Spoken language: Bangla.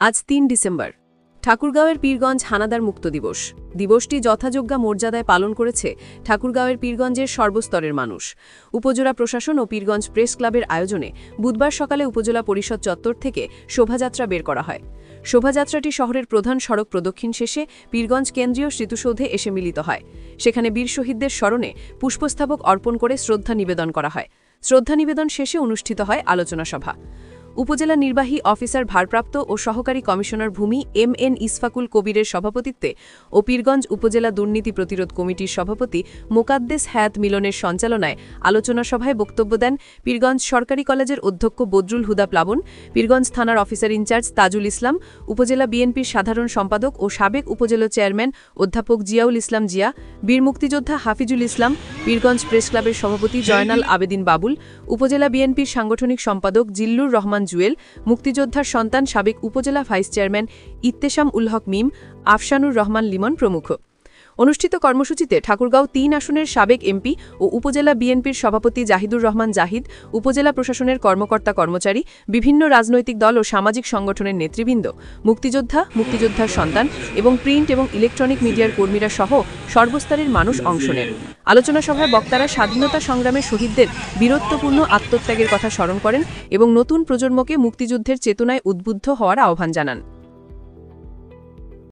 আজ ৩ ডিসেম্বর ঠাকুরগাঁওয়ের পীরগঞ্জ হানাদার মুক্ত দিবস। দিবসটি যথাযোগ্য মর্যাদায় পালন করেছে ঠাকুরগাঁওয়ের পীরগঞ্জের সর্বস্তরের মানুষ। উপজেলা প্রশাসন ও পীরগঞ্জ প্রেস ক্লাবের আয়োজনে বুধবার সকালে উপজেলা পরিষদ চত্বর থেকে শোভাযাত্রা বের করা হয়। শোভাযাত্রাটি শহরের প্রধান সড়ক প্রদক্ষিণ শেষে পীরগঞ্জ কেন্দ্রীয় স্মৃতিসৌধে এসে মিলিত হয়। সেখানে বীর শহীদদের স্মরণে পুষ্পস্তবক অর্পণ করে শ্রদ্ধা নিবেদন করা হয়। শ্রদ্ধা নিবেদন শেষে অনুষ্ঠিত হয় আলোচনা সভা। উপজেলা নির্বাহী অফিসার ভারপ্রাপ্ত ও সহকারী কমিশনার ভূমি MN ইসফাকুল কবিরের সভাপতিত্বে ও পীরগঞ্জ উপজেলা দুর্নীতি প্রতিরোধ কমিটির সভাপতি মোকাদ্দেস হায়াত মিলনের সঞ্চালনায় আলোচনা সভায় বক্তব্য দেন পীরগঞ্জ সরকারি কলেজের অধ্যক্ষ বদরুল হুদা প্লাবন, পীরগঞ্জ থানার অফিসার ইনচার্জ তাজুল ইসলাম, উপজেলা বিএনপির সাধারণ সম্পাদক ও সাবেক উপজেলা চেয়ারম্যান অধ্যাপক জিয়াউল ইসলাম জিয়া, বীর মুক্তিযোদ্ধা হাফিজুল ইসলাম, পীরগঞ্জ প্রেস ক্লাবের সভাপতি জয়নাল আবেদিন বাবুল, উপজেলা বিএনপির সাংগঠনিক সম্পাদক জিল্লুর রহমান জুয়েল, মুক্তিযোদ্ধার সন্তান সাবেক উপজেলা ভাইস চেয়ারম্যান ইত্তেশাম উল হক মিম, আফশানুর রহমান লিমন প্রমুখ। অনুষ্ঠিত কর্মসূচিতে ঠাকুরগাঁও ৩ আসনের সাবেক এমপি ও উপজেলা বিএনপির সভাপতি জাহিদুর রহমান জাহিদ, উপজেলা প্রশাসনের কর্মকর্তা কর্মচারী, বিভিন্ন রাজনৈতিক দল ও সামাজিক সংগঠনের নেতৃবৃন্দ, মুক্তিযোদ্ধা, মুক্তিযোদ্ধার সন্তান এবং প্রিন্ট এবং ইলেকট্রনিক মিডিয়ার কর্মীরা সহ সর্বস্তরের মানুষ অংশ নেন। আলোচনা সভায় বক্তারা স্বাধীনতা সংগ্রামের শহীদদের বীরত্বপূর্ণ আত্মত্যাগের কথা স্মরণ করেন এবং নতুন প্রজন্মকে মুক্তিযুদ্ধের চেতনায় উদ্বুদ্ধ হওয়ার আহ্বান জানান।